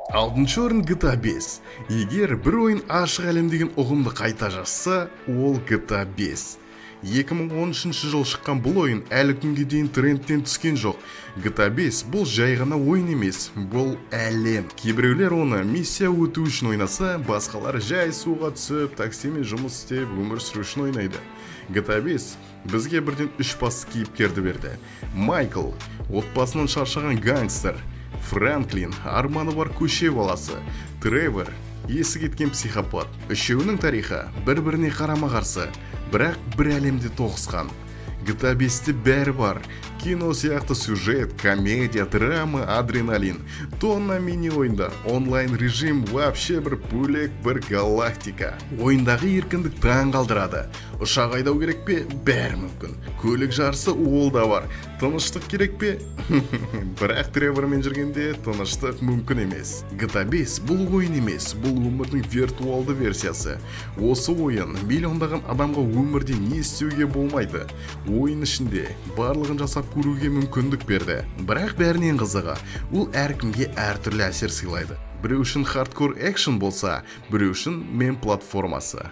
Алтыншы орын GTA 5. Егер бір ойын ашық әлем деген ұғымды қайта жазса, ол GTA 5. 2013 жыл шыққан бұл ойын әлі күнге дейін трендтен түскен жоқ. GTA 5 бұл жай ғана ойын емес, бұл әлем. Кейбіреулер оны миссия өту үшін ойнаса, басқалар жай суға түсіп, таксимен жұмыс істеп, өмір сүру үшін ойнайды. GTA 5 бізге бірден 3 басты кейіпкерді берді. Майкл, отбасынан шаршаған гангстер. Франклин, арманы бар көше баласы. Тревор, есі кеткен психопат. Үшеуінің тарихы бір-біріне қарама-қарсы, бірақ бір әлемде тоғысқан. GTA 5-те бәрі бар. Кино сияқты сюжет, комедия, драма, адреналин. Тонна мини-ойындар, онлайн режим вообще бір бөлек бір галактика. Ойындағы еркіндік таң қалдырады. Ұшақ айдау керек пе? Бәрі мүмкін. Көлік жарысы ол да бар. Тыныштық керек пе? Бірақ Тревормен жүргенде тыныштық мүмкін емес. GTA 5 бұл ойын емес, бұл өмірдің виртуалды версиясы. Осы ойын миллиондаған адамға өмірде не істеуге болмайды. Ойын ішінде барлығын жасап көруге мүмкіндік берді. Бірақ бәрінен қызығы, ол әркімге әртүрлі әсер сыйлайды. Біреу үшін хардкор экшен болса, біреу үшін мен платформасы.